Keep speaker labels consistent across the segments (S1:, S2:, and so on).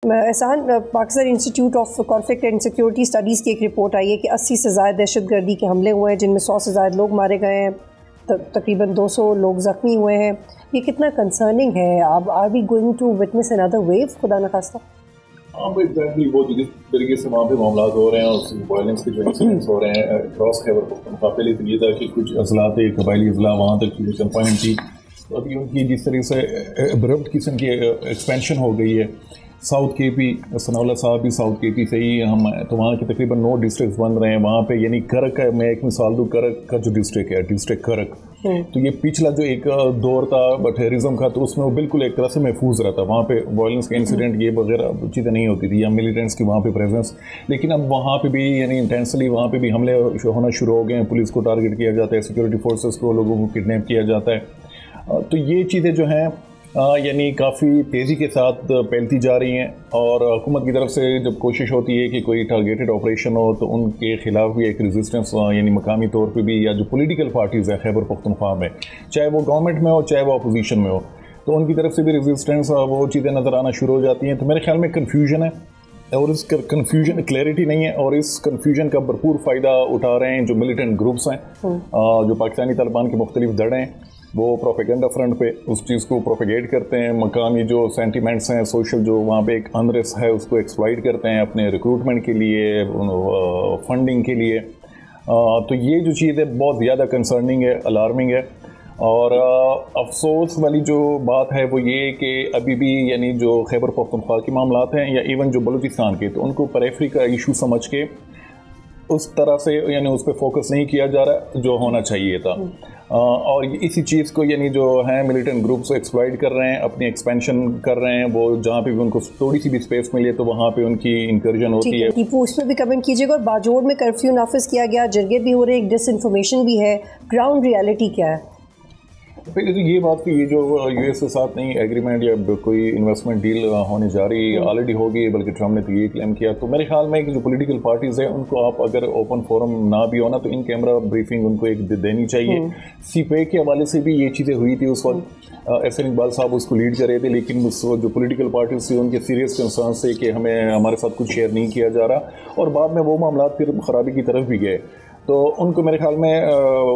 S1: Ehsan, Pakistan Institute of Conflict and Security Studies کی ایک report آئی ہے کہ 80 سے زائد دہشت گردی کے حملے ہوئے ہیں، جن میں 100 سے زائد لوگ مارے گئے ہیں، تقریباً 200 لوگ زخمی ہوئے ہیں. یہ کتنا کنسرننگ ہے؟ اب are we going to witness another view خدا نخواستہ؟
S2: ہاں ایگزیکٹلی وہ جس طریقے سے وہاں پہ معاملات ہو رہے ہیں اور وائلنس کے جو انسیڈنٹس ہو رہے ہیں اکراس خیبر پختونخوا. پہلے تو یہ تھا کہ کچھ اضلاع قبائلی اضلاع وہاں تک کنفائن تھی، ابھی ان کی جس طرح سے ابرپٹ قسم کی ایکسپینشن ہو گئی ہے. ساؤتھ کے پی ثناء اللہ صاحب بھی ساؤتھ کے پی سے ہی ہم تو وہاں کے تقریباً 9 ڈسٹرکٹس بن رہے ہیں وہاں پہ. یعنی کرک ہے، میں ایک مثال دوں، کرک کا جو ڈسٹرکٹ ہے ڈسٹرکٹ کرک، تو یہ پچھلا جو ایک دور تھا ٹیررزم کا، تو اس میں وہ بالکل ایک طرح سے محفوظ رہتا. وہاں پہ وائلنس کے انسیڈنٹ یہ وغیرہ چیزیں نہیں ہوتی تھی، یا ملیٹنٹس کی وہاں پہ پریزنس. لیکن اب وہاں پہ بھی یعنی انٹینسلی وہاں پہ بھی حملے ہونا شروع ہو گئے ہیں. پولیس کو ٹارگٹ کیا جاتا ہے، سیکورٹی فورسز کو، لوگوں کو کڈنیپ کیا جاتا ہے. تو یہ چیزیں جو ہیں یعنی کافی تیزی کے ساتھ پھیلتی جا رہی ہیں، اور حکومت کی طرف سے جب کوشش ہوتی ہے کہ کوئی ٹارگیٹڈ آپریشن ہو تو ان کے خلاف بھی ایک ریزسٹنس یعنی مقامی طور پہ بھی، یا جو پولیٹیکل پارٹیز ہیں خیبر پختونخوا میں، چاہے وہ گورنمنٹ میں ہو چاہے وہ اپوزیشن میں ہو، تو ان کی طرف سے بھی ریزسٹنس وہ چیزیں نظر آنا شروع ہو جاتی ہیں. تو میرے خیال میں کنفیوژن ہے، اور اس کنفیوژن کلیئرٹی نہیں ہے، اور اس کنفیوژن کا بھرپور فائدہ اٹھا رہے ہیں جو ملیٹنٹ گروپس ہیں، جو پاکستانی طالبان کے مختلف دھڑے ہیں. وہ پروپیگنڈا فرنٹ پہ اس چیز کو پروپیگیٹ کرتے ہیں، مقامی جو سینٹیمنٹس ہیں، سوشل جو وہاں پہ ایک انریس ہے، اس کو ایکسپلائٹ کرتے ہیں اپنے ریکروٹمنٹ کے لیے، فنڈنگ کے لیے. تو یہ جو چیز ہے بہت زیادہ کنسرننگ ہے، الارمنگ ہے. اور افسوس والی جو بات ہے وہ یہ کہ ابھی بھی یعنی جو خیبر پختونخوا کے معاملات ہیں، یا ایون جو بلوچستان کے، تو ان کو پیریفری کا ایشو سمجھ کے اس طرح سے یعنی اس پہ فوکس نہیں کیا جا رہا جو ہونا چاہیے تھا. اور اسی چیز کو یعنی جو ہیں ملیٹنٹ گروپس ایکسپلائٹ کر رہے ہیں، اپنی ایکسپینشن کر رہے ہیں. وہ جہاں پہ بھی ان کو تھوڑی سی بھی اسپیس ملے تو وہاں پہ ان کی انکرجن ہوتی ہے.
S1: اس میں بھی کمنٹ کیجیے گا. اور باجوڑ میں کرفیو نافذ کیا گیا، جرگے بھی ہو رہے، ایک ڈس انفارمیشن بھی ہے، گراؤنڈ ریالٹی کیا ہے؟
S2: پہلے تو یہ بات کہ یہ جو یو ایس کے ساتھ نہیں ایگریمنٹ یا کوئی انویسٹمنٹ ڈیل ہونے جا رہی آلریڈی ہوگی، بلکہ ٹرمپ نے تو یہ کلیم کیا. تو میرے خیال میں کہ جو پولیٹیکل پارٹیز ہیں ان کو آپ اگر اوپن فورم نہ بھی ہونا تو ان کیمرہ بریفنگ ان کو ایک دینی چاہیے. سی پے کے حوالے سے بھی یہ چیزیں ہوئی تھی اس وقت، ایس این اقبال صاحب اس کو لیڈ کر رہے تھے، لیکن اس جو پولیٹیکل پارٹیز تھے ان کے سیریس کنسرنس سے کہ ہمیں ہمارے ساتھ کچھ شیئر نہیں کیا جا رہا، اور بعد میں وہ معاملات پھر خرابی کی طرف بھی گئے. تو ان کو میرے خیال میں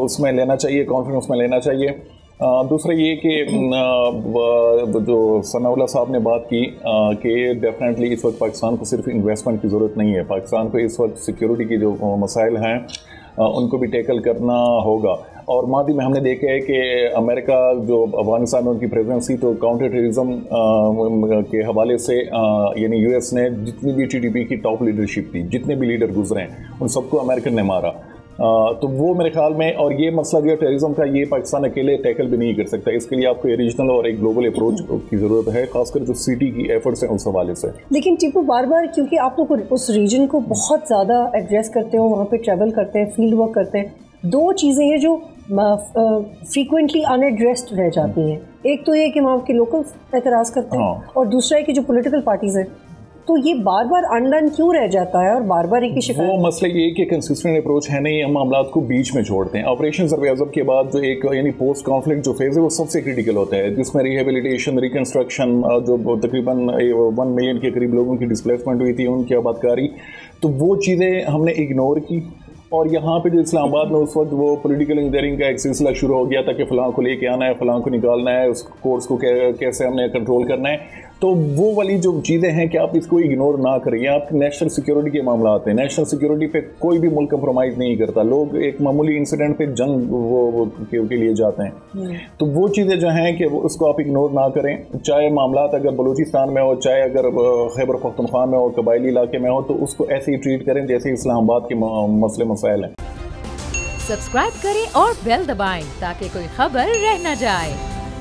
S2: اس میں لینا چاہیے، کانفیڈنس میں لینا چاہیے. دوسرا یہ کہ جو ثناء اللہ صاحب نے بات کی کہ ڈیفینیٹلی اس وقت پاکستان کو صرف انویسٹمنٹ کی ضرورت نہیں ہے، پاکستان کو اس وقت سیکیورٹی کی جو مسائل ہیں ان کو بھی ٹیکل کرنا ہوگا. اور ماضی میں ہم نے دیکھا ہے کہ امریکہ جو افغانستان میں ان کی پریزنس تھی، تو کاؤنٹر ٹیررزم کے حوالے سے یعنی یو ایس نے جتنی بھی ٹی ٹی پی کی ٹاپ لیڈرشپ تھی، جتنے بھی لیڈر گزرے ہیں، ان سب کو امریکن نے مارا. تو وہ میرے خیال میں، اور یہ مسئلہ جو ٹیررزم کا یہ پاکستان اکیلے ٹیکل بھی نہیں کر سکتا. اس کے لیے آپ کو ریجنل اور ایک گلوبل اپروچ کی ضرورت ہے، خاص کر جو سٹی کی ایفرٹس ہیں اس حوالے سے.
S1: لیکن ٹیپو بار بار کیونکہ آپ لوگ اس ریجن کو بہت زیادہ ایڈریس کرتے ہو، وہاں پہ ٹریول کرتے ہیں، فیلڈ ورک کرتے ہیں، دو چیزیں ہیں جو فریکوینٹلی ان ایڈریسڈ رہ جاتی ہیں. ایک تو یہ کہ وہاں کے لوکل اعتراض کرتے ہیں، اور دوسرا ہے کہ جو پولیٹیکل پارٹیز ہیں. تو یہ بار بار انڈن کیوں رہ جاتا ہے اور بار بار ایک ہی شکایت؟
S2: وہ مسئلہ یہ کہ کنسسٹنٹ اپروچ ہے نہیں، ہم معاملات کو بیچ میں چھوڑتے ہیں. آپریشن سرویزب کے بعد جو ایک یعنی پوسٹ کانفلکٹ جو فیز ہے وہ سب سے کریٹیکل ہوتا ہے، جس میں ریہیبلیٹیشن، ریکنسٹرکشن، جو تقریباً 1 ملین کے قریب لوگوں کی ڈسپلیسمنٹ ہوئی تھی، ان کی آبادکاری. تو وہ چیزیں ہم نے اگنور کی. اور یہاں پہ جو اسلام آباد میں اس وقت وہ پولیٹیکل انجینئرنگ کا ایک سلسلہ شروع ہو گیا تھا کہ فلاں کو لے کے آنا ہے، فلاں کو نکالنا ہے، اس کورس کو کیسے ہم نے کنٹرول کرنا ہے. تو وہ والی جو چیزیں ہیں کہ آپ اس کو اگنور نہ کریں. آپ نیشنل سیکیورٹی کے معاملات ہیں، نیشنل سیکیورٹی پہ کوئی بھی ملک کمپرومائز نہیں کرتا. لوگ ایک معمولی انسیڈنٹ پہ جنگ وہ کے لیے جاتے ہیں. تو وہ چیزیں جو ہیں کہ اس کو آپ اگنور نہ کریں. چاہے معاملات اگر بلوچستان میں ہو، چاہے اگر خیبر پختونخوا میں ہو، قبائلی علاقے میں ہو، تو اس کو ایسے ہی ٹریٹ کریں جیسے اسلام آباد کے مسئلے مسائل ہیں.
S3: سبسکرائب کریں اور بیل دبائیں تاکہ کوئی خبر رہ نہ جائے.